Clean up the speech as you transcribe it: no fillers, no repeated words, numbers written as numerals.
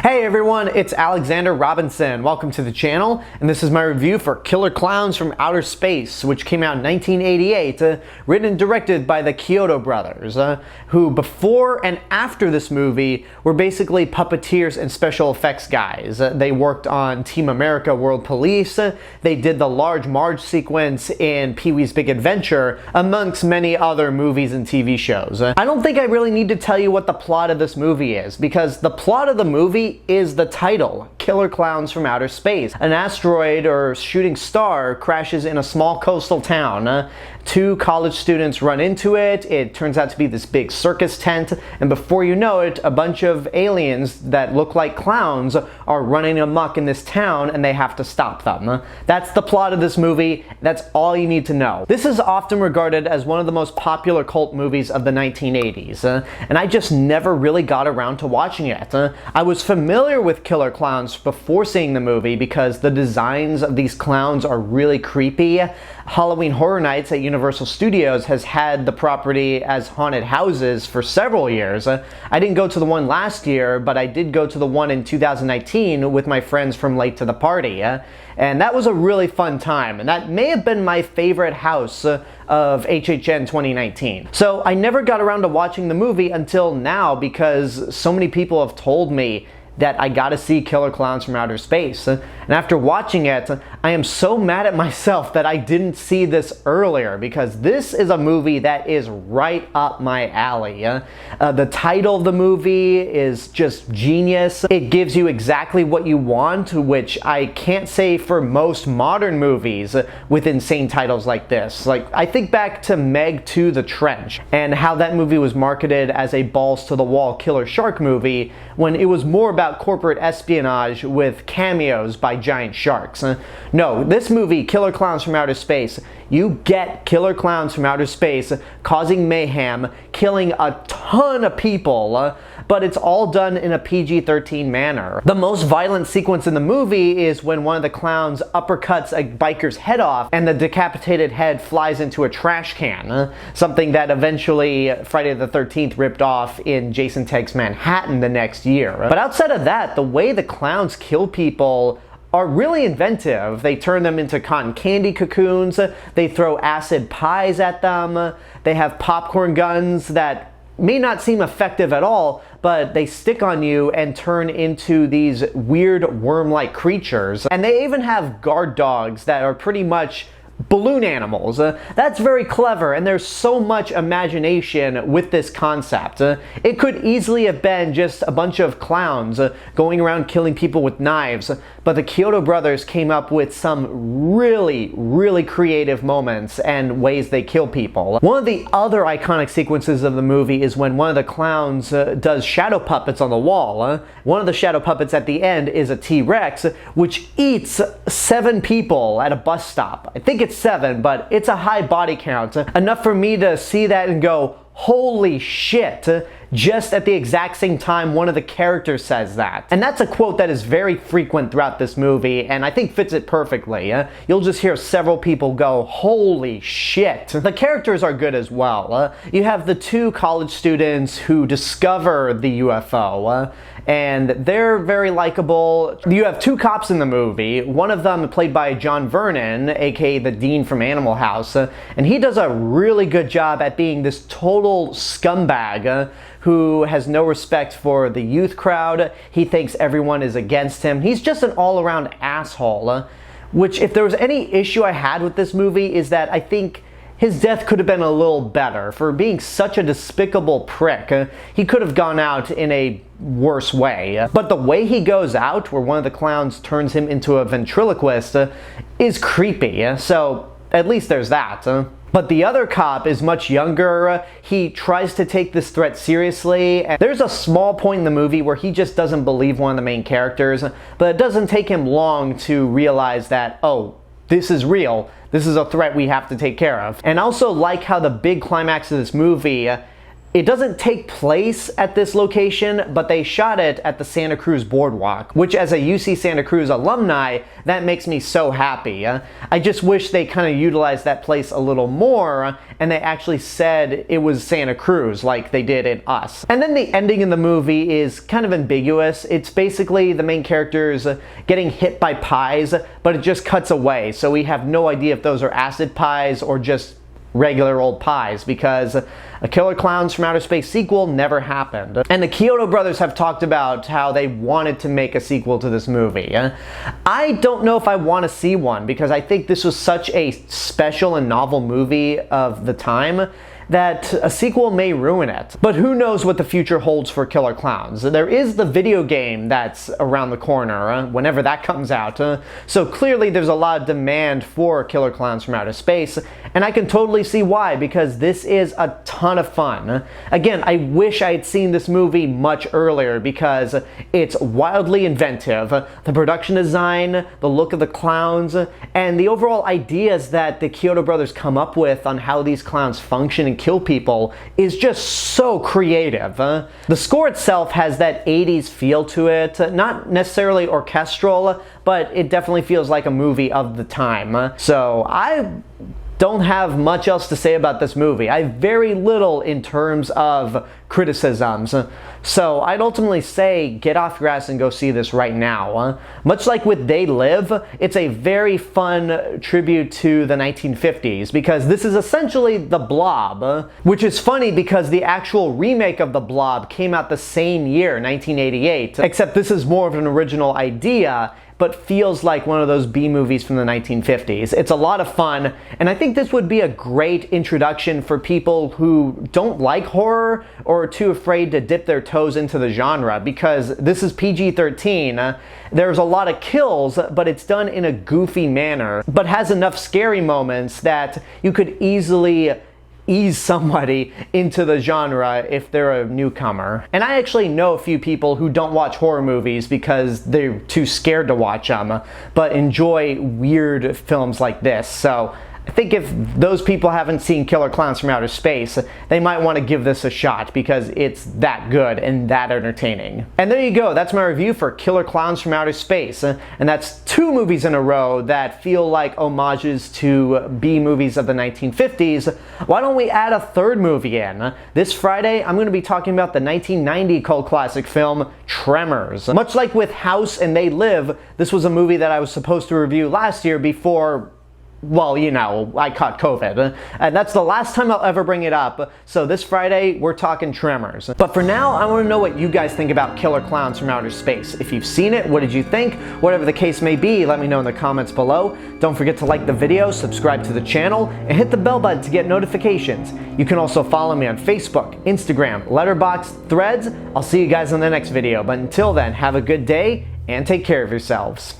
Hey everyone, it's Alexander Robinson. Welcome to the channel, and this is my review for Killer Clowns from Outer Space, which came out in 1988, written and directed by the Chiodo brothers, who before and after this movie were basically puppeteers and special effects guys. They worked on Team America World Police, they did the Large Marge sequence in Pee-wee's Big Adventure, amongst many other movies and TV shows. I don't think I really need to tell you what the plot of this movie is, because the plot of the movie is the title, Killer Clowns from Outer Space. An asteroid or shooting star crashes in a small coastal town. Two college students run into it. It turns out to be this big circus tent, and before you know it, a bunch of aliens that look like clowns are running amok in this town, and they have to stop them. That's the plot of this movie. That's all you need to know. This is often regarded as one of the most popular cult movies of the 1980s, and I just never really got around to watching it. I was familiar with Killer Clowns before seeing the movie because the designs of these clowns are really creepy. Halloween Horror Nights at Universal Studios has had the property as haunted houses for several years. I didn't go to the one last year, but I did go to the one in 2019 with my friends from Late to the Party. And that was a really fun time, and that may have been my favorite house of HHN 2019. So I never got around to watching the movie until now because so many people have told me that I gotta see Killer Clowns from Outer Space. And after watching it, I am so mad at myself that I didn't see this earlier, because this is a movie that is right up my alley. The title of the movie is just genius. It gives you exactly what you want, which I can't say for most modern movies with insane titles like this. Like, I think back to Meg 2: The Trench, and how that movie was marketed as a balls-to-the-wall killer shark movie, when it was more about corporate espionage with cameos by giant sharks. No, this movie, Killer Clowns from Outer Space, you get Killer Clowns from Outer Space causing mayhem, killing a ton of people, but it's all done in a PG-13 manner. The most violent sequence in the movie is when one of the clowns uppercuts a biker's head off and the decapitated head flies into a trash can, something that eventually Friday the 13th ripped off in Jason Takes Manhattan the next year. But outside of that, the way the clowns kill people are really inventive. They turn them into cotton candy cocoons, they throw acid pies at them, they have popcorn guns that may not seem effective at all, but they stick on you and turn into these weird worm-like creatures. And they even have guard dogs that are pretty much balloon animals. That's very clever, and there's so much imagination with this concept. It could easily have been just a bunch of clowns going around killing people with knives, but the Chiodo brothers came up with some really creative moments and ways they kill people. One of the other iconic sequences of the movie is when one of the clowns does shadow puppets on the wall. One of the shadow puppets at the end is a T-Rex, which eats 7 people at a bus stop. I think it's 7, but it's a high body count. Enough for me to see that and go, holy shit, just at the exact same time one of the characters says that. And that's a quote that is very frequent throughout this movie, and I think fits it perfectly. You'll just hear several people go, holy shit. The characters are good as well. You have the 2 college students who discover the UFO, and they're very likable. You have 2 cops in the movie, one of them played by John Vernon, aka the Dean from Animal House, and he does a really good job at being this total scumbag who has no respect for the youth crowd. He thinks everyone is against him. He's just an all-around asshole, which, if there was any issue I had with this movie, is that I think his death could have been a little better. For being such a despicable prick, he could have gone out in a worse way. But the way he goes out, where one of the clowns turns him into a ventriloquist, is creepy. So at least there's that. But the other cop is much younger. He tries to take this threat seriously. And there's a small point in the movie where he just doesn't believe one of the main characters, but it doesn't take him long to realize that, oh, this is real. This is a threat we have to take care of. And I also like how the big climax of this movie It doesn't take place at this location, but they shot it at the Santa Cruz Boardwalk, which as a UC Santa Cruz alumni, that makes me so happy. I just wish they kind of utilized that place a little more, and they actually said it was Santa Cruz like they did in Us. And then the ending in the movie is kind of ambiguous. It's basically the main characters getting hit by pies, but it just cuts away, so we have no idea if those are acid pies or just regular old pies, because a Killer Clowns from Outer Space sequel never happened. And the Chiodo brothers have talked about how they wanted to make a sequel to this movie. I don't know if I want to see one, because I think this was such a special and novel movie of the time that a sequel may ruin it. But who knows what the future holds for Killer Clowns. There is the video game that's around the corner, whenever that comes out. So clearly there's a lot of demand for Killer Clowns from Outer Space, and I can totally see why, because this is a ton of fun. Again, I wish I had seen this movie much earlier, because it's wildly inventive. The production design, the look of the clowns, and the overall ideas that the Chiodo brothers come up with on how these clowns function and kill people is just so creative. The score itself has that 80s feel to it, not necessarily orchestral, but it definitely feels like a movie of the time. So I don't have much else to say about this movie. I have very little in terms of criticisms. So I'd ultimately say get off your ass and go see this right now. Much like with They Live, it's a very fun tribute to the 1950s, because this is essentially The Blob, which is funny because the actual remake of The Blob came out the same year, 1988, except this is more of an original idea, but feels like one of those B movies from the 1950s. It's a lot of fun, and I think this would be a great introduction for people who don't like horror or are too afraid to dip their toes into the genre, because this is PG-13. There's a lot of kills, but it's done in a goofy manner, but has enough scary moments that you could easily ease somebody into the genre if they're a newcomer. And I actually know a few people who don't watch horror movies because they're too scared to watch them, but enjoy weird films like this. So I think if those people haven't seen Killer Clowns from Outer Space, they might want to give this a shot, because it's that good and that entertaining. And there you go, that's my review for Killer Clowns from Outer Space. And that's 2 movies in a row that feel like homages to B movies of the 1950s. Why don't we add a 3rd movie in? This Friday, I'm going to be talking about the 1990 cult classic film Tremors. Much like with House and They Live, this was a movie that I was supposed to review last year before, well, you know, I caught COVID. And that's the last time I'll ever bring it up. So this Friday, we're talking Tremors. But for now, I want to know what you guys think about Killer Clowns from Outer Space. If you've seen it, what did you think? Whatever the case may be, let me know in the comments below. Don't forget to like the video, subscribe to the channel, and hit the bell button to get notifications. You can also follow me on Facebook, Instagram, Letterboxd, Threads. I'll see you guys in the next video. But until then, have a good day and take care of yourselves.